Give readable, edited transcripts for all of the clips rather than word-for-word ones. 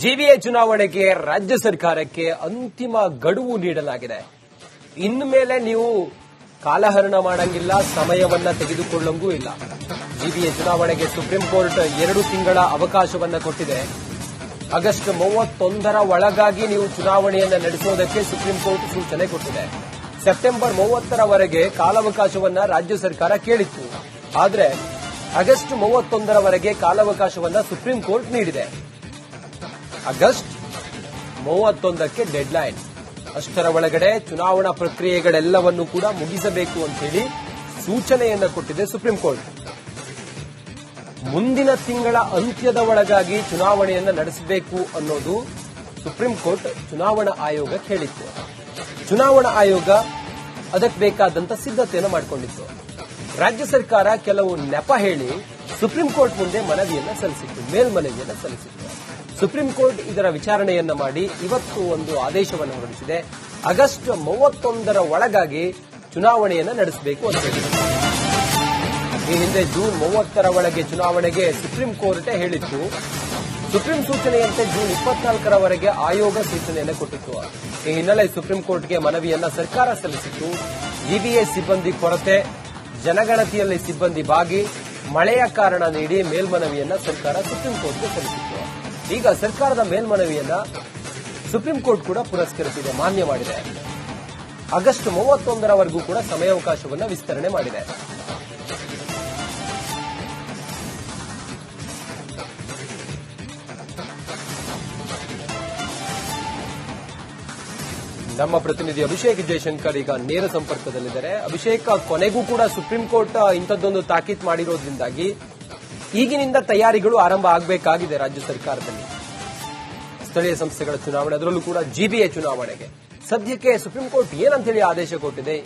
GBA ಚುನಾವಣೆಗೆ ರಾಜ್ಯ ಸರ್ಕಾರಕ್ಕೆ ಅಂತಿಮ ಗಡುವು ನೀಡಲಾಗಿದೆ. ಇನ್ಮೇಲೆ ನೀವು ಕಾಲಹರಣ ಮಾಡಂಗಿಲ್ಲ, ಸಮಯವನ್ನ ತೆಗೆದುಕೊಳ್ಳಂಗೂ ಇಲ್ಲ. ಜಿಬಿಎ ಚುನಾವಣೆಗೆ ಸುಪ್ರೀಂ ಕೋರ್ಟ್ 2 ತಿಂಗಳ ಅವಕಾಶವನ್ನ ಕೊಟ್ಟಿದೆ. ಆಗಸ್ಟ್ 31ರ ಒಳಗಾಗಿ ನೀವು ಚುನಾವಣೆಯನ್ನ ನಡೆಸೋದಕ್ಕೆ ಸುಪ್ರೀಂ ಕೋರ್ಟ್ ಸೂಚನೆ ಕೊಟ್ಟಿದೆ. ಸೆಪ್ಟೆಂಬರ್ 30ರವರೆಗೆ ಕಾಲಾವಕಾಶವನ್ನ ರಾಜ್ಯ ಸರ್ಕಾರ ಕೇಳಿತ್ತು. ಆದರೆ ಆಗಸ್ಟ್ 31ರವರೆಗೆ ಕಾಲಾವಕಾಶವನ್ನ ಸುಪ್ರೀಂ ಕೋರ್ಟ್ ನೀಡಿದೆ. ಆಗಸ್ಟ್ 31ಕ್ಕೆ ಡೆಡ್ಲೈನ್. ಅಷ್ಟರ ಒಳಗಡೆ ಚುನಾವಣಾ ಪ್ರಕ್ರಿಯೆಗಳೆಲ್ಲವನ್ನೂ ಕೂಡ ಮುಗಿಸಬೇಕು ಅಂತ ಹೇಳಿ ಸೂಚನೆಯನ್ನ ಕೊಟ್ಟಿದೆ ಸುಪ್ರೀಂ ಕೋರ್ಟ್. ಮುಂದಿನ ತಿಂಗಳ ಅಂತ್ಯದ ಒಳಗಾಗಿ ಚುನಾವಣೆಯನ್ನ ನಡೆಸಬೇಕು ಅನ್ನೋದು ಸುಪ್ರೀಂ ಕೋರ್ಟ್ ಚುನಾವಣಾ ಆಯೋಗಕ್ಕೆ ಹೇಳಿತ್ತು. ಚುನಾವಣಾ ಆಯೋಗ ಅದಕ್ಕೆ ಬೇಕಾದಂತ ಸಿದ್ಧತೆಯನ್ನು ಮಾಡಿಕೊಂಡಿತ್ತು. ರಾಜ್ಯ ಸರ್ಕಾರ ಕೆಲವು ನೆಪ ಹೇಳಿ ಸುಪ್ರೀಂ ಕೋರ್ಟ್ ಮುಂದೆ ಮನವಿಯನ್ನ ಸಲ್ಲಿಸಿತ್ತು, ಮೇಲ್ಮನವಿಯನ್ನ ಸಲ್ಲಿಸಿತ್ತು. ಸುಪ್ರೀಂ ಕೋರ್ಟ್ ಇದರ ವಿಚಾರಣೆಯನ್ನ ಮಾಡಿ ಇವತ್ತು ಒಂದು ಆದೇಶವನ್ನು ಹೊರಡಿಸಿದೆ. ಆಗಸ್ಟ್ 31ರ ಒಳಗಾಗಿ ಚುನಾವಣೆಯನ್ನ ನಡೆಸಬೇಕು ಅಂತ ಹೇಳಿದೆ. ಈ ಹಿಂದೆ ಜೂನ್ 30ರ ಒಳಗೆ ಚುನಾವಣೆಗೆ ಸುಪ್ರೀಂ ಕೋರ್ಟ್ ಹೇಳಿತ್ತು. ಸುಪ್ರೀಂ ಸೂಚನೆಯಂತೆ ಜೂನ್ 24ರವರೆಗೆ ಆಯೋಗ ಸೂಚನೆಯನ್ನು ಕೊಟ್ಟಿತ್ತು. ಈ ಹಿನ್ನೆಲೆ ಸುಪ್ರೀಂ ಕೋರ್ಟ್ಗೆ ಮನವಿಯನ್ನ ಸರ್ಕಾರ ಸಲ್ಲಿಸಿತ್ತು. ಜಿಬಿಎ ಸಿಬ್ಬಂದಿ ಕೊರತೆ, ಜನಗಣತಿಯಲ್ಲಿ ಸಿಬ್ಬಂದಿ ಭಾಗಿ, ಮಳೆಯ ಕಾರಣ ನೀಡಿ ಮೇಲ್ಮನವಿಯನ್ನ ಸರ್ಕಾರ ಸುಪ್ರೀಂ ಕೋರ್ಟ್ಗೆ ಸಲ್ಲಿಸಿತ್ತು. ಈಗ ಸರ್ಕಾರದ ಮೇಲ್ಮನವಿಯನ್ನ ಸುಪ್ರೀಂ ಕೋರ್ಟ್ ಕೂಡ ಪುರಸ್ಕರಿಸಿದೆ, ಮಾನ್ಯ ಮಾಡಿದೆ. ಆಗಸ್ಟ್ 31ರವರೆಗೂ ಕೂಡ ಸಮಯಾವಕಾಶವನ್ನು ವಿಸ್ತರಣೆ ಮಾಡಿದೆ. ನಮ್ಮ ಪ್ರತಿನಿಧಿ ಅಭಿಷೇಕ್ ಜಯಶಂಕರ್ ಈಗ ನೇರ ಸಂಪರ್ಕದಲ್ಲಿದ್ದಾರೆ. ಅಭಿಷೇಕ್, ಕೊನೆಗೂ ಕೂಡ ಸುಪ್ರೀಂ ಕೋರ್ಟ್ ಇಂಥದ್ದೊಂದು ತಾಕೀತು ಮಾಡಿರೋದ್ರಿಂದಾಗಿ ಈಗಿನಿಂದ ತಯಾರಿಗಳು ಆರಂಭ ಆಗಬೇಕಾಗಿದೆ ರಾಜ್ಯ ಸರ್ಕಾರದಲ್ಲಿ. ಸ್ಥಳೀಯ ಸಂಸ್ಥೆಗಳ ಚುನಾವಣೆ, ಅದರಲ್ಲೂ ಕೂಡ ಜಿಬಿಎ ಚುನಾವಣೆಗೆ ಸದ್ಯಕ್ಕೆ ಸುಪ್ರೀಂ ಕೋರ್ಟ್ ಏನಂತ ಹೇಳಿ ಆದೇಶ ಕೊಟ್ಟಿದೆ?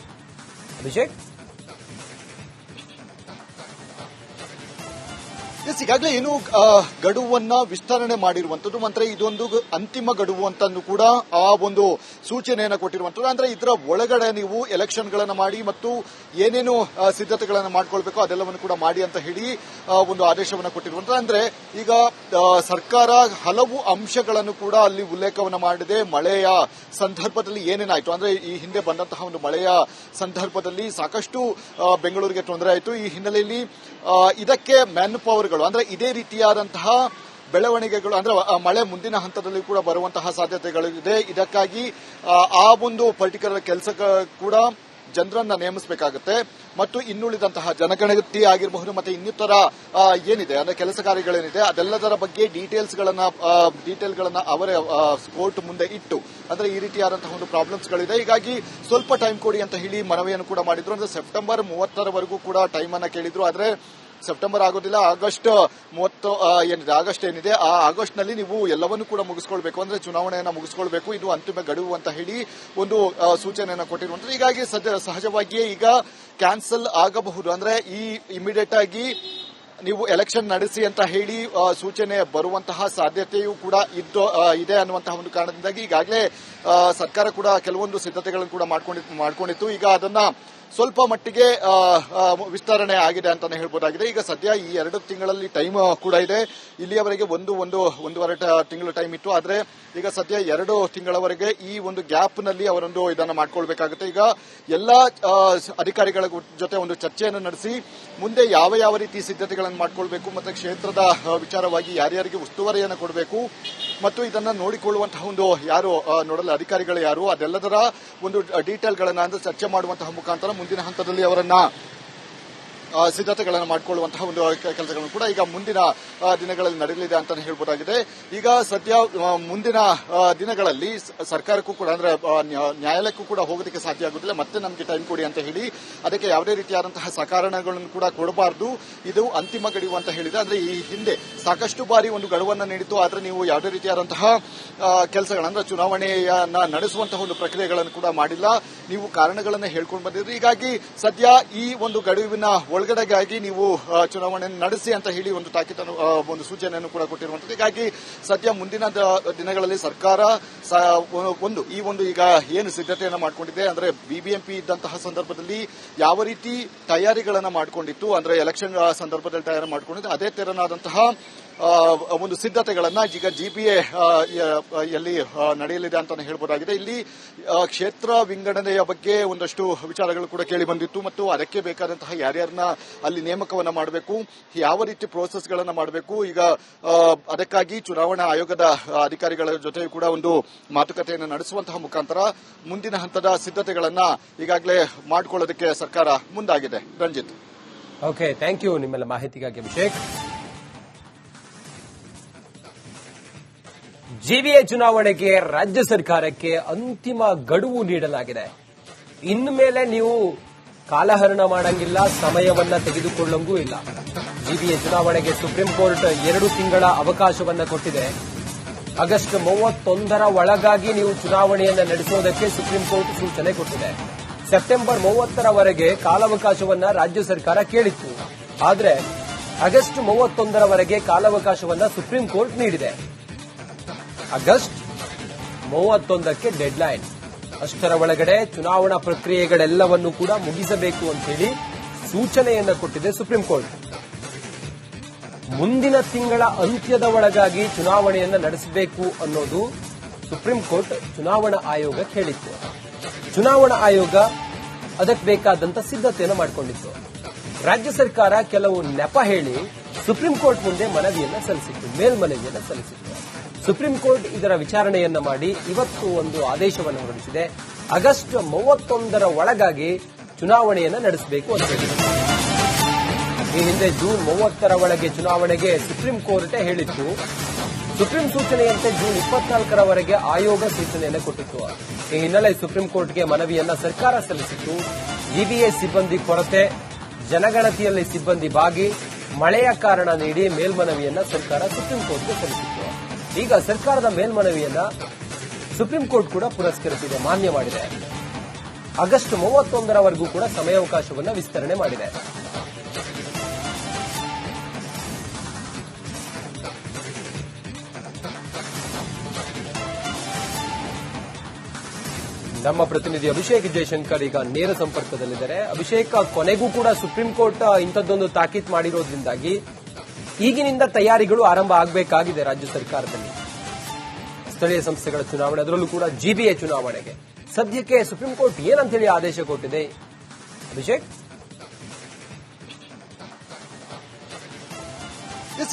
ಅಭಿಷೇಕ್, ಈಗಾಗಲೇ ಏನು ಗಡುವನ್ನ ವಿಸ್ತರಣೆ ಮಾಡಿರುವಂತದ್ದು, ಅಂದ್ರೆ ಇದೊಂದು ಅಂತಿಮ ಗಡುವು ಅಂತ ಕೂಡ ಆ ಒಂದು ಸೂಚನೆಯನ್ನ ಕೊಟ್ಟಿರುವಂತದ್ದು. ಅಂದ್ರೆ ಇದರ ಒಳಗಡೆ ನೀವು ಎಲೆಕ್ಷನ್ ಗಳನ್ನ ಮಾಡಿ ಮತ್ತು ಏನೇನು ಸಿದ್ಧತೆಗಳನ್ನ ಮಾಡ್ಕೊಳ್ಬೇಕು ಅದೆಲ್ಲವನ್ನು ಕೂಡ ಮಾಡಿ ಅಂತ ಹೇಳಿ ಒಂದು ಆದೇಶವನ್ನ ಕೊಟ್ಟಿರುವಂತದ್ದು. ಅಂದ್ರೆ ಈಗ ಸರ್ಕಾರ ಹಲವು ಅಂಶಗಳನ್ನು ಕೂಡ ಅಲ್ಲಿ ಉಲ್ಲೇಖವನ್ನ ಮಾಡಿದೆ. ಮಳೆಯ ಸಂದರ್ಭದಲ್ಲಿ ಏನೇನಾಯ್ತು, ಅಂದ್ರೆ ಈ ಹಿಂದೆ ಬಂದಂತಹ ಒಂದು ಮಳೆಯ ಸಂದರ್ಭದಲ್ಲಿ ಸಾಕಷ್ಟು ಬೆಂಗಳೂರಿಗೆ ತೊಂದರೆ ಆಯಿತು. ಈ ಹಿನ್ನೆಲೆಯಲ್ಲಿ ಇದಕ್ಕೆ ಮ್ಯಾನ್ ಪವರ್ಗಳು, ಅಂದ್ರೆ ಇದೇ ರೀತಿಯಾದಂತಹ ಬೆಳವಣಿಗೆಗಳು, ಅಂದ್ರೆ ಮಳೆ ಮುಂದಿನ ಹಂತದಲ್ಲಿ ಕೂಡ ಬರುವಂತಹ ಸಾಧ್ಯತೆಗಳಿದೆ. ಇದಕ್ಕಾಗಿ ಆ ಒಂದು ಪರ್ಟಿಕ್ಯುಲರ್ ಕೆಲಸ ಕೂಡ ಜನರನ್ನ ನೇಮಿಸಬೇಕಾಗುತ್ತೆ ಮತ್ತು ಇನ್ನುಳಿದಂತಹ ಜನಗಣತಿ ಆಗಿರಬಹುದು ಮತ್ತೆ ಇನ್ನಿತರ ಏನಿದೆ ಅಂದ್ರೆ ಕೆಲಸ ಕಾರ್ಯಗಳೇನಿದೆ ಅದೆಲ್ಲದರ ಬಗ್ಗೆ ಡೀಟೇಲ್ಗಳನ್ನ ಅವರೇ ಕೋರ್ಟ್ ಮುಂದೆ ಇಟ್ಟು, ಅಂದ್ರೆ ಈ ರೀತಿಯಾದಂತಹ ಒಂದು ಪ್ರಾಬ್ಲಮ್ಸ್ಗಳಿದೆ, ಹೀಗಾಗಿ ಸ್ವಲ್ಪ ಟೈಮ್ ಕೊಡಿ ಅಂತ ಹೇಳಿ ಮನವಿಯನ್ನು ಕೂಡ ಮಾಡಿದ್ರು. ಅಂದ್ರೆ ಸೆಪ್ಟೆಂಬರ್ 30ರವರೆಗೂ ಕೂಡ ಟೈಮ್ ಅನ್ನ ಕೇಳಿದ್ರು. ಆದ್ರೆ ಸೆಪ್ಟೆಂಬರ್ ಆಗೋದಿಲ್ಲ, ಆಗಸ್ಟ್ 30 ಏನಿದೆ, ಆಗಸ್ಟ್ ಏನಿದೆ ಆ ಆಗಸ್ಟ್ ನಲ್ಲಿ ನೀವು ಎಲ್ಲವನ್ನೂ ಕೂಡ ಮುಗಿಸ್ಕೊಳ್ಬೇಕು, ಅಂದ್ರೆ ಚುನಾವಣೆಯನ್ನ ಮುಗಿಸ್ಕೊಳ್ಬೇಕು, ಇದು ಅಂತಿಮ ಗಡುವು ಅಂತ ಹೇಳಿ ಒಂದು ಸೂಚನೆಯನ್ನ ಕೊಟ್ಟಿರುವಂತದ್ದು. ಹೀಗಾಗಿ ಸಹಜವಾಗಿಯೇ ಈಗ ಕ್ಯಾನ್ಸಲ್ ಆಗಬಹುದು, ಅಂದ್ರೆ ಈ ಇಮಿಡಿಯೇಟ್ ಆಗಿ ನೀವು ಎಲೆಕ್ಷನ್ ನಡೆಸಿ ಅಂತ ಹೇಳಿ ಸೂಚನೆ ಬರುವಂತಹ ಸಾಧ್ಯತೆಯೂ ಕೂಡ ಇದೆ ಅನ್ನುವಂತಹ ಒಂದು ಕಾರಣದಿಂದಾಗಿ ಈಗಾಗಲೇ ಸರ್ಕಾರ ಕೂಡ ಕೆಲವೊಂದು ಸಿದ್ಧತೆಗಳನ್ನು ಕೂಡ ಮಾಡ್ಕೊಂಡಿತ್ತು. ಈಗ ಅದನ್ನ ಸ್ವಲ್ಪ ಮಟ್ಟಿಗೆ ವಿಸ್ತರಣೆ ಆಗಿದೆ ಅಂತಾನೆ ಹೇಳ್ಬೋದಾಗಿದೆ. ಈಗ ಸದ್ಯ ಈ 2 ತಿಂಗಳಲ್ಲಿ ಟೈಮ್ ಕೂಡ ಇದೆ. ಇಲ್ಲಿಯವರೆಗೆ ಒಂದೂವರೆ ತಿಂಗಳು ಟೈಮ್ ಇತ್ತು. ಆದ್ರೆ ಈಗ ಸದ್ಯ 2 ತಿಂಗಳವರೆಗೆ ಈ ಒಂದು ಗ್ಯಾಪ್ ನಲ್ಲಿ ಅವರೊಂದು ಇದನ್ನ ಮಾಡ್ಕೊಳ್ಬೇಕಾಗುತ್ತೆ. ಈಗ ಎಲ್ಲಾ ಅಧಿಕಾರಿಗಳ ಜೊತೆ ಒಂದು ಚರ್ಚೆಯನ್ನು ನಡೆಸಿ ಮುಂದೆ ಯಾವ ರೀತಿ ಸಿದ್ಧತೆಗಳನ್ನು ಮಾಡ್ಕೊಳ್ಬೇಕು ಮತ್ತೆ ಕ್ಷೇತ್ರದ ವಿಚಾರವಾಗಿ ಯಾರ್ಯಾರಿಗೆ ಉಸ್ತುವಾರಿಯನ್ನು ಕೊಡಬೇಕು ಮತ್ತು ಇದನ್ನ ನೋಡಿಕೊಳ್ಳುವಂತಹ ಒಂದು ಯಾರು ನೋಡಲ್ ಅಧಿಕಾರಿಗಳು ಯಾರು ಅದೆಲ್ಲದರ ಒಂದು ಡೀಟೇಲ್ಗಳನ್ನ ಅಂದ್ರೆ ಚರ್ಚೆ ಮಾಡುವಂತಹ ಮುಖಾಂತರ ಮುಂದಿನ ಹಂತದಲ್ಲಿ ಅವರನ್ನ ಸಿದ್ಧತೆಗಳನ್ನು ಮಾಡಿಕೊಳ್ಳುವಂತಹ ಒಂದು ಕೆಲಸಗಳನ್ನು ಕೂಡ ಈಗ ಮುಂದಿನ ದಿನಗಳಲ್ಲಿ ನಡೆಯಲಿದೆ ಅಂತಾನೆ ಹೇಳ್ಬೋದಾಗಿದೆ. ಈಗ ಸದ್ಯ ಮುಂದಿನ ದಿನಗಳಲ್ಲಿ ಸರ್ಕಾರಕ್ಕೂ ಕೂಡ ಅಂದ್ರೆ ನ್ಯಾಯಾಲಯಕ್ಕೂ ಕೂಡ ಹೋಗೋದಕ್ಕೆ ಸಾಧ್ಯ ಆಗುತ್ತಿಲ್ಲ, ಮತ್ತೆ ನಮಗೆ ಟೈಮ್ ಕೊಡಿ ಅಂತ ಹೇಳಿ ಅದಕ್ಕೆ ಯಾವುದೇ ರೀತಿಯಾದಂತಹ ಸಕಾರಣಗಳನ್ನು ಕೂಡ ಕೊಡಬಾರದು, ಇದು ಅಂತಿಮ ಗಡುವು ಅಂತ ಹೇಳಿದೆ. ಅಂದ್ರೆ ಈ ಹಿಂದೆ ಸಾಕಷ್ಟು ಬಾರಿ ಒಂದು ಗಡುವನ್ನ ನೀಡಿತ್ತು, ಆದ್ರೆ ನೀವು ಯಾವುದೇ ರೀತಿಯಾದಂತಹ ಕೆಲಸಗಳನ್ನ ಚುನಾವಣೆಯನ್ನ ನಡೆಸುವಂತಹ ಒಂದು ಪ್ರಕ್ರಿಯೆಗಳನ್ನು ಕೂಡ ಮಾಡಿಲ್ಲ, ನೀವು ಕಾರಣಗಳನ್ನ ಹೇಳ್ಕೊಂಡು ಬಂದಿದ್ರಿ. ಹೀಗಾಗಿ ಸದ್ಯ ಈ ಒಂದು ಗಡುವಿನ ಒಳಗಡೆಗಾಗಿ ನೀವು ಚುನಾವಣೆ ನಡೆಸಿ ಅಂತ ಹೇಳಿ ಒಂದು ತಾಕೀತನ್ನು ಒಂದು ಸೂಚನೆಯನ್ನು ಕೂಡ ಕೊಟ್ಟಿರುವಂತದ್ದು. ಹೀಗಾಗಿ ಸದ್ಯ ಮುಂದಿನ ದಿನಗಳಲ್ಲಿ ಸರ್ಕಾರ ಈ ಒಂದು ಈಗ ಏನು ಸಿದ್ಧತೆಯನ್ನು ಮಾಡಿಕೊಂಡಿದೆ, ಅಂದ್ರೆ ಬಿಬಿಎಂಪಿ ಇದ್ದಂತಹ ಸಂದರ್ಭದಲ್ಲಿ ಯಾವ ರೀತಿ ತಯಾರಿಗಳನ್ನ ಮಾಡಿಕೊಂಡಿತ್ತು, ಅಂದ್ರೆ ಎಲೆಕ್ಷನ್ ಸಂದರ್ಭದಲ್ಲಿ ತಯಾರಿ ಮಾಡಿಕೊಂಡಿದ್ದು ಅದೇ ತೆರನಾದಂತಹ ಒಂದು ಸಿದ್ಧತೆಗಳನ್ನ ಈಗ ಜಿಬಿಎ ಯಲ್ಲಿ ನಡೆಯಲಿದೆ ಅಂತ ಹೇಳ್ಬೋದಾಗಿದೆ. ಇಲ್ಲಿ ಕ್ಷೇತ್ರ ವಿಂಗಡಣೆಯ ಬಗ್ಗೆ ಒಂದಷ್ಟು ವಿಚಾರಗಳು ಕೂಡ ಕೇಳಿ ಬಂದಿತ್ತು ಮತ್ತು ಅದಕ್ಕೆ ಬೇಕಾದಂತಹ ಯಾರ್ಯಾರನ್ನ ಅಲ್ಲಿ ನೇಮಕವನ್ನ ಮಾಡಬೇಕು, ಯಾವ ರೀತಿ ಪ್ರೋಸೆಸ್ಗಳನ್ನ ಮಾಡಬೇಕು, ಈಗ ಅದಕ್ಕಾಗಿ ಚುನಾವಣಾ ಆಯೋಗದ ಅಧಿಕಾರಿಗಳ ಜೊತೆ ಕೂಡ ಒಂದು ಮಾತುಕತೆಯನ್ನು ನಡೆಸುವಂತಹ ಮುಖಾಂತರ ಮುಂದಿನ ಹಂತದ ಸಿದ್ಧತೆಗಳನ್ನ ಈಗಾಗಲೇ ಮಾಡಿಕೊಳ್ಳೋದಕ್ಕೆ ಸರ್ಕಾರ ಮುಂದಾಗಿದೆ. ರಂಜಿತ್. ಓಕೆ, ಥ್ಯಾಂಕ್ ಯು ನಿಮ್ಮೆಲ್ಲ ಮಾಹಿತಿಗಾಗಿ ಅಭಿಷೇಕ್. ಜಿಬಿಎ ಚುನಾವಣೆಗೆ ರಾಜ್ಯ ಸರ್ಕಾರಕ್ಕೆ ಅಂತಿಮ ಗಡುವು ನೀಡಲಾಗಿದೆ. ಇನ್ಮೇಲೆ ನೀವು ಕಾಲಹರಣ ಮಾಡಂಗಿಲ್ಲ, ಸಮಯವನ್ನ ತೆಗೆದುಕೊಳ್ಳಂಗೂ ಇಲ್ಲ. ಜಿಬಿಎ ಚುನಾವಣೆಗೆ ಸುಪ್ರೀಂ ಕೋರ್ಟ್ 2 ತಿಂಗಳ ಅವಕಾಶವನ್ನ ಕೊಟ್ಟಿದೆ. ಆಗಸ್ಟ್ 31ರ ಒಳಗಾಗಿ ನೀವು ಚುನಾವಣೆಯನ್ನ ನಡೆಸೋದಕ್ಕೆ ಸುಪ್ರೀಂ ಕೋರ್ಟ್ ಸೂಚನೆ ಕೊಟ್ಟಿದೆ. ಸೆಪ್ಟೆಂಬರ್ 30ರವರೆಗೆ ಕಾಲಾವಕಾಶವನ್ನ ರಾಜ್ಯ ಸರ್ಕಾರ ಕೇಳಿತ್ತು. ಆದರೆ ಆಗಸ್ಟ್ 31ರವರೆಗೆ ಕಾಲಾವಕಾಶವನ್ನ ಸುಪ್ರೀಂ ಕೋರ್ಟ್ ನೀಡಿದೆ. ಆಗಸ್ಟ್ 31ಕ್ಕೆ ಡೆಡ್ಲೈನ್. ಅಷ್ಟರ ಒಳಗಡೆ ಚುನಾವಣಾ ಪ್ರಕ್ರಿಯೆಗಳೆಲ್ಲವನ್ನೂ ಕೂಡ ಮುಗಿಸಬೇಕು ಅಂತ ಹೇಳಿ ಸೂಚನೆಯನ್ನ ಕೊಟ್ಟಿದೆ ಸುಪ್ರೀಂ ಕೋರ್ಟ್. ಮುಂದಿನ ತಿಂಗಳ ಅಂತ್ಯದ ಒಳಗಾಗಿ ಚುನಾವಣೆಯನ್ನ ನಡೆಸಬೇಕು ಅನ್ನೋದು ಸುಪ್ರೀಂ ಕೋರ್ಟ್ ಚುನಾವಣಾ ಆಯೋಗಕ್ಕೆ ಹೇಳಿತ್ತು. ಚುನಾವಣಾ ಆಯೋಗ ಅದಕ್ಕೆ ಬೇಕಾದಂತ ಸಿದ್ಧತೆಯನ್ನು ಮಾಡಿಕೊಂಡಿತ್ತು. ರಾಜ್ಯ ಸರ್ಕಾರ ಕೆಲವು ನೆಪ ಹೇಳಿ ಸುಪ್ರೀಂ ಕೋರ್ಟ್ ಮುಂದೆ ಮನವಿಯನ್ನ ಸಲ್ಲಿಸಿತ್ತು, ಮೇಲ್ಮನವಿಯನ್ನ ಸಲ್ಲಿಸಿತ್ತು. ಸುಪ್ರೀಂ ಕೋರ್ಟ್ ಇದರ ವಿಚಾರಣೆಯನ್ನ ಮಾಡಿ ಇವತ್ತು ಒಂದು ಆದೇಶವನ್ನು ಹೊರಡಿಸಿದೆ. ಆಗಸ್ಟ್ 31ರ ಒಳಗಾಗಿ ಚುನಾವಣೆಯನ್ನ ನಡೆಸಬೇಕು ಅಂತ ಹೇಳಿದೆ. ಈ ಹಿಂದೆ ಜೂನ್ 30ರ ಒಳಗೆ ಚುನಾವಣೆಗೆ ಸುಪ್ರೀಂ ಕೋರ್ಟ್ ಹೇಳಿತ್ತು. ಸುಪ್ರೀಂ ಸೂಚನೆಯಂತೆ ಜೂನ್ 24ರವರೆಗೆ ಆಯೋಗ ಸೂಚನೆಯನ್ನು ಕೊಟ್ಟಿತ್ತು. ಈ ಹಿನ್ನೆಲೆ ಸುಪ್ರೀಂ ಕೋರ್ಟ್ಗೆ ಮನವಿಯನ್ನ ಸರ್ಕಾರ ಸಲ್ಲಿಸಿತ್ತು. ಜಿಬಿಎ ಸಿಬ್ಬಂದಿ ಕೊರತೆ, ಜನಗಣತಿಯಲ್ಲಿ ಸಿಬ್ಬಂದಿ ಭಾಗಿ, ಮಳೆಯ ಕಾರಣ ನೀಡಿ ಮೇಲ್ಮನವಿಯನ್ನ ಸರ್ಕಾರ ಸುಪ್ರೀಂ ಕೋರ್ಟ್ಗೆ ಸಲ್ಲಿಸಿತ್ತು. ಈಗ ಸರ್ಕಾರದ ಮೇಲ್ಮನವಿಯನ್ನ ಸುಪ್ರೀಂ ಕೋರ್ಟ್ ಕೂಡ ಪುರಸ್ಕರಿಸಿದೆ, ಮಾನ್ಯ ಮಾಡಿದೆ. ಆಗಸ್ಟ್ 31ರವರೆಗೂ ಕೂಡ ಸಮಯಾವಕಾಶವನ್ನು ವಿಸ್ತರಣೆ ಮಾಡಿದೆ. ನಮ್ಮ ಪ್ರತಿನಿಧಿ ಅಭಿಷೇಕ್ ಜಯಶಂಕರ್ ಈಗ ನೇರ ಸಂಪರ್ಕದಲ್ಲಿದ್ದಾರೆ. ಅಭಿಷೇಕ್, ಕೊನೆಗೂ ಕೂಡ ಸುಪ್ರೀಂ ಕೋರ್ಟ್ ಇಂಥದ್ದೊಂದು ತಾಕೀತು ಮಾಡಿರೋದ್ರಿಂದಾಗಿ ಈಗಿನಿಂದ ತಯಾರಿಗಳು ಆರಂಭ ಆಗಬೇಕಾಗಿದೆ ರಾಜ್ಯ ಸರ್ಕಾರದಲ್ಲಿ. ಸ್ಥಳೀಯ ಸಂಸ್ಥೆಗಳ ಚುನಾವಣೆ, ಅದರಲ್ಲೂ ಕೂಡ ಜಿಬಿಎ ಚುನಾವಣೆಗೆ ಸದ್ಯಕ್ಕೆ ಸುಪ್ರೀಂ ಕೋರ್ಟ್ ಏನಂತ ಹೇಳಿ ಆದೇಶ ಕೊಟ್ಟಿದೆ ಅಭಿಷೇಕ್?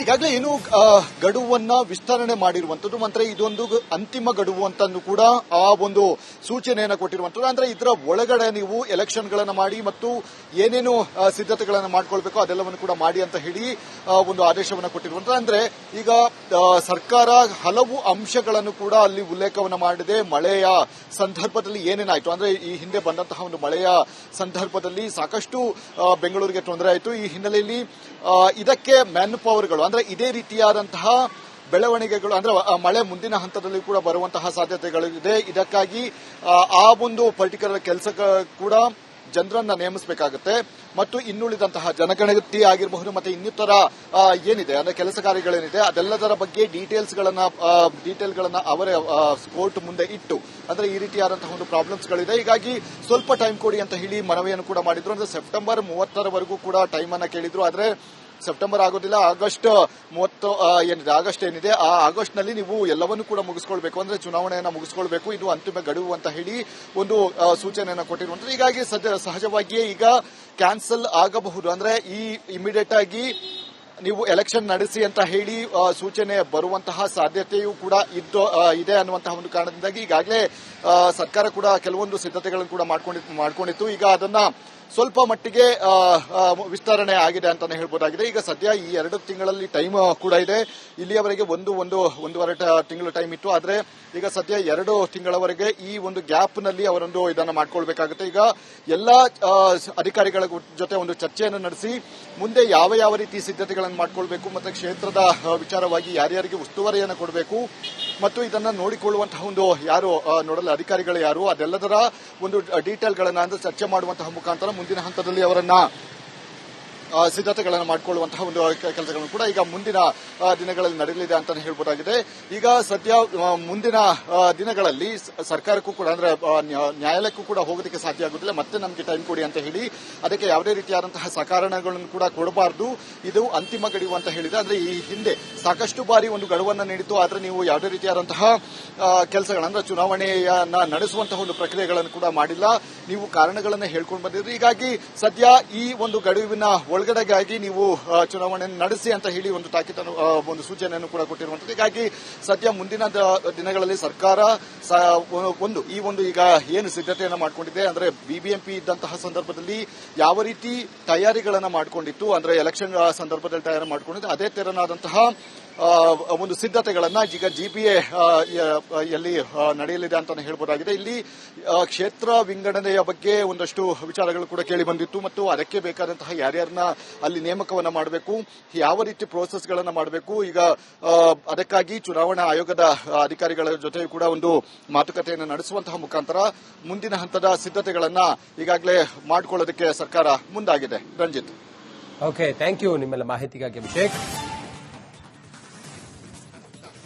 ಈಗಾಗಲೇ ಏನು ಗಡುವನ್ನ ವಿಸ್ತರಣೆ ಮಾಡಿರುವಂತದ್ದು, ಮಾತ್ರ ಇದೊಂದು ಅಂತಿಮ ಗಡುವು ಅಂತ ಕೂಡ ಆ ಒಂದು ಸೂಚನೆಯನ್ನು ಕೊಟ್ಟಿರುವಂತದ್ದು. ಅಂದ್ರೆ ಇದರ ಒಳಗಡೆ ನೀವು ಎಲೆಕ್ಷನ್ಗಳನ್ನ ಮಾಡಿ ಮತ್ತು ಏನೇನು ಸಿದ್ಧತೆಗಳನ್ನು ಮಾಡ್ಕೊಳ್ಬೇಕು ಅದೆಲ್ಲವನ್ನು ಕೂಡ ಮಾಡಿ ಅಂತ ಹೇಳಿ ಒಂದು ಆದೇಶವನ್ನು ಕೊಟ್ಟಿರುವಂತದ್ದು. ಅಂದ್ರೆ ಈಗ ಸರ್ಕಾರ ಹಲವು ಅಂಶಗಳನ್ನು ಕೂಡ ಅಲ್ಲಿ ಉಲ್ಲೇಖವನ್ನು ಮಾಡಿದೆ. ಮಳೆಯ ಸಂದರ್ಭದಲ್ಲಿ ಏನೇನಾಯ್ತು, ಅಂದ್ರೆ ಈ ಹಿಂದೆ ಬಂದಂತಹ ಒಂದು ಮಳೆಯ ಸಂದರ್ಭದಲ್ಲಿ ಸಾಕಷ್ಟು ಬೆಂಗಳೂರಿಗೆ ತೊಂದರೆ ಆಯಿತು. ಈ ಹಿನ್ನೆಲೆಯಲ್ಲಿ ಇದಕ್ಕೆ ಮ್ಯಾನ್ ಪವರ್ಗಳು ಅಂದ್ರೆ ಇದೇ ರೀತಿಯಾದಂತಹ ಬೆಳವಣಿಗೆಗಳು ಅಂದ್ರೆ ಮಳೆ ಮುಂದಿನ ಹಂತದಲ್ಲಿ ಕೂಡ ಬರುವಂತಹ ಸಾಧ್ಯತೆಗಳಿದೆ. ಇದಕ್ಕಾಗಿ ಆ ಒಂದು ಪರ್ಟಿಕ್ಯುಲರ್ ಕೆಲಸ ಕೂಡ ಜನರನ್ನ ನೇಮಿಸಬೇಕಾಗುತ್ತೆ ಮತ್ತು ಇನ್ನುಳಿದಂತಹ ಜನಗಣತಿ ಆಗಿರಬಹುದು ಮತ್ತೆ ಇನ್ನಿತರ ಏನಿದೆ ಅಂದ್ರೆ ಕೆಲಸ ಕಾರ್ಯಗಳೇನಿದೆ ಅದೆಲ್ಲದರ ಬಗ್ಗೆ ಡೀಟೇಲ್ಗಳನ್ನ ಅವರೇ ಕೋರ್ಟ್ ಮುಂದೆ ಇಟ್ಟು ಅಂದ್ರೆ ಈ ರೀತಿಯಾದಂತಹ ಒಂದು ಪ್ರಾಬ್ಲಮ್ಸ್ಗಳಿದೆ, ಹೀಗಾಗಿ ಸ್ವಲ್ಪ ಟೈಮ್ ಕೊಡಿ ಅಂತ ಹೇಳಿ ಮನವಿಯನ್ನು ಕೂಡ ಮಾಡಿದ್ರು. ಅಂದ್ರೆ ಸೆಪ್ಟೆಂಬರ್ 30ರವರೆಗೂ ಕೂಡ ಟೈಮ್ ಅನ್ನ ಕೇಳಿದ್ರು. ಆದ್ರೆ ಸೆಪ್ಟೆಂಬರ್ ಆಗೋದಿಲ್ಲ, ಆಗಸ್ಟ್ 30 ಏನಿದೆ ಆಗಸ್ಟ್ ಏನಿದೆ ಆ ಆಗಸ್ಟ್ ನಲ್ಲಿ ನೀವು ಎಲ್ಲವನ್ನೂ ಕೂಡ ಮುಗಿಸ್ಕೊಳ್ಬೇಕು, ಅಂದ್ರೆ ಚುನಾವಣೆಯನ್ನ ಮುಗಿಸ್ಕೊಳ್ಬೇಕು, ಇದು ಅಂತಿಮ ಗಡುವು ಅಂತ ಹೇಳಿ ಒಂದು ಸೂಚನೆಯನ್ನು ಕೊಟ್ಟಿರುವಂತದ್ದು. ಹೀಗಾಗಿ ಸಹಜವಾಗಿಯೇ ಈಗ ಕ್ಯಾನ್ಸಲ್ ಆಗಬಹುದು, ಅಂದ್ರೆ ಈ ಇಮಿಡಿಯೇಟ್ ಆಗಿ ನೀವು ಎಲೆಕ್ಷನ್ ನಡೆಸಿ ಅಂತ ಹೇಳಿ ಸೂಚನೆ ಬರುವಂತಹ ಸಾಧ್ಯತೆಯೂ ಕೂಡ ಇದೆ ಅನ್ನುವಂತಹ ಒಂದು ಕಾರಣದಿಂದಾಗಿ ಈಗಾಗಲೇ ಸರ್ಕಾರ ಕೂಡ ಕೆಲವೊಂದು ಸಿದ್ಧತೆಗಳನ್ನು ಕೂಡ ಮಾಡ್ಕೊಂಡಿತ್ತು. ಈಗ ಅದನ್ನ ಸ್ವಲ್ಪ ಮಟ್ಟಿಗೆ ವಿಸ್ತರಣೆ ಆಗಿದೆ ಅಂತಾನೆ ಹೇಳ್ಬೋದಾಗಿದೆ. ಈಗ ಸದ್ಯ ಈ 2 ತಿಂಗಳಲ್ಲಿ ಟೈಮ್ ಕೂಡ ಇದೆ. ಇಲ್ಲಿಯವರೆಗೆ ಒಂದೂವರೆ ತಿಂಗಳ ಟೈಮ್ ಇತ್ತು, ಆದ್ರೆ ಈಗ ಸದ್ಯ 2 ತಿಂಗಳವರೆಗೆ ಈ ಒಂದು ಗ್ಯಾಪ್ ನಲ್ಲಿ ಅವರೊಂದು ಇದನ್ನ ಮಾಡ್ಕೊಳ್ಬೇಕಾಗುತ್ತೆ. ಈಗ ಎಲ್ಲಾ ಅಧಿಕಾರಿಗಳ ಜೊತೆ ಒಂದು ಚರ್ಚೆಯನ್ನು ನಡೆಸಿ ಮುಂದೆ ಯಾವ ರೀತಿ ಸಿದ್ಧತೆಗಳನ್ನು ಮಾಡ್ಕೊಳ್ಬೇಕು ಮತ್ತೆ ಕ್ಷೇತ್ರದ ವಿಚಾರವಾಗಿ ಯಾರ್ಯಾರಿಗೆ ಉಸ್ತುವಾರಿಯನ್ನು ಕೊಡಬೇಕು ಮತ್ತು ಇದನ್ನ ನೋಡಿಕೊಳ್ಳುವಂತಹ ಒಂದು ಯಾರು ನೋಡಲ್ ಅಧಿಕಾರಿಗಳು ಯಾರು ಅದೆಲ್ಲದರ ಒಂದು ಡೀಟೇಲ್ಗಳನ್ನ ಅಂದ್ರೆ ಚರ್ಚೆ ಮಾಡುವಂತಹ ಮುಖಾಂತರ ಮುಂದಿನ ಹಂತದಲ್ಲಿ ಅವರನ್ನ ಸಿದ್ಧತೆಗಳನ್ನು ಮಾಡಿಕೊಳ್ಳುವಂತಹ ಒಂದು ಕೆಲಸಗಳನ್ನು ಕೂಡ ಈಗ ಮುಂದಿನ ದಿನಗಳಲ್ಲಿ ನಡೆಯಲಿದೆ ಅಂತ ಹೇಳ್ಬೋದಾಗಿದೆ. ಈಗ ಸದ್ಯ ಮುಂದಿನ ದಿನಗಳಲ್ಲಿ ಸರ್ಕಾರಕ್ಕೂ ಕೂಡ ಅಂದ್ರೆ ನ್ಯಾಯಾಲಯಕ್ಕೂ ಕೂಡ ಹೋಗೋದಕ್ಕೆ ಸಾಧ್ಯ ಆಗುತ್ತಿಲ್ಲ. ಮತ್ತೆ ನಮಗೆ ಟೈಮ್ ಕೊಡಿ ಅಂತ ಹೇಳಿ ಅದಕ್ಕೆ ಯಾವುದೇ ರೀತಿಯಾದಂತಹ ಸಕಾರಣಗಳನ್ನು ಕೂಡ ಕೊಡಬಾರದು, ಇದು ಅಂತಿಮ ಗಡುವು ಅಂತ ಹೇಳಿದೆ. ಅಂದ್ರೆ ಈ ಹಿಂದೆ ಸಾಕಷ್ಟು ಬಾರಿ ಒಂದು ಗಡುವನ್ನು ನೀಡಿತ್ತು, ಆದ್ರೆ ನೀವು ಯಾವುದೇ ರೀತಿಯಾದಂತಹ ಕೆಲಸಗಳಂದ್ರೆ ಚುನಾವಣೆಯನ್ನ ನಡೆಸುವಂತಹ ಒಂದು ಪ್ರಕ್ರಿಯೆಗಳನ್ನು ಕೂಡ ಮಾಡಿಲ್ಲ, ನೀವು ಕಾರಣಗಳನ್ನ ಹೇಳ್ಕೊಂಡು ಬಂದಿದ್ರಿ. ಹೀಗಾಗಿ ಸದ್ಯ ಈ ಒಂದು ಗಡುವಿನ ಒಳಗಡೆಗಾಗಿ ನೀವು ಚುನಾವಣೆಯನ್ನು ನಡೆಸಿ ಅಂತ ಹೇಳಿ ಒಂದು ತಾಕೀತನ್ನು ಒಂದು ಸೂಚನೆಯನ್ನು ಕೂಡ ಕೊಟ್ಟಿರುವಂತದ್ದು. ಹೀಗಾಗಿ ಸದ್ಯ ಮುಂದಿನ ದಿನಗಳಲ್ಲಿ ಸರ್ಕಾರ ಒಂದು ಈ ಒಂದು ಈಗ ಏನು ಸಿದ್ಧತೆಯನ್ನು ಮಾಡಿಕೊಂಡಿದೆ ಅಂದ್ರೆ ಬಿಬಿಎಂಪಿ ಇದ್ದಂತಹ ಸಂದರ್ಭದಲ್ಲಿ ಯಾವ ರೀತಿ ತಯಾರಿಗಳನ್ನ ಮಾಡಿಕೊಂಡಿತ್ತು ಅಂದ್ರೆ ಎಲೆಕ್ಷನ್ ಸಂದರ್ಭದಲ್ಲಿ ತಯಾರಿ ಮಾಡಿಕೊಂಡಿದ್ದು, ಅದೇ ತೆರನಾದಂತಹ ಒಂದು ಸಿದ್ಧತೆಗಳನ್ನ ಈಗ ಜಿಬಿಎ ಯಲ್ಲಿ ನಡೆಯಲಿದೆ ಅಂತ ಹೇಳ್ಬೋದಾಗಿದೆ. ಇಲ್ಲಿ ಕ್ಷೇತ್ರ ವಿಂಗಡಣೆಯ ಬಗ್ಗೆ ಒಂದಷ್ಟು ವಿಚಾರಗಳು ಕೂಡ ಕೇಳಿ ಬಂದಿತ್ತು ಮತ್ತು ಅದಕ್ಕೆ ಬೇಕಾದಂತಹ ಯಾರ್ಯಾರನ್ನ ಅಲ್ಲಿ ನೇಮಕವನ್ನ ಮಾಡಬೇಕು, ಯಾವ ರೀತಿ ಪ್ರೋಸೆಸ್ಗಳನ್ನ ಮಾಡಬೇಕು, ಈಗ ಅದಕ್ಕಾಗಿ ಚುನಾವಣಾ ಆಯೋಗದ ಅಧಿಕಾರಿಗಳ ಜೊತೆ ಕೂಡ ಒಂದು ಮಾತುಕತೆಯನ್ನು ನಡೆಸುವಂತಹ ಮುಖಾಂತರ ಮುಂದಿನ ಹಂತದ ಸಿದ್ಧತೆಗಳನ್ನ ಈಗಾಗಲೇ ಮಾಡಿಕೊಳ್ಳೋದಕ್ಕೆ ಸರ್ಕಾರ ಮುಂದಾಗಿದೆ. ರಂಜಿತ್. ಓಕೆ, ಥ್ಯಾಂಕ್ ಯು ನಿಮ್ಮೆಲ್ಲ ಮಾಹಿತಿಗಾಗಿ ಅಭಿಷೇಕ್.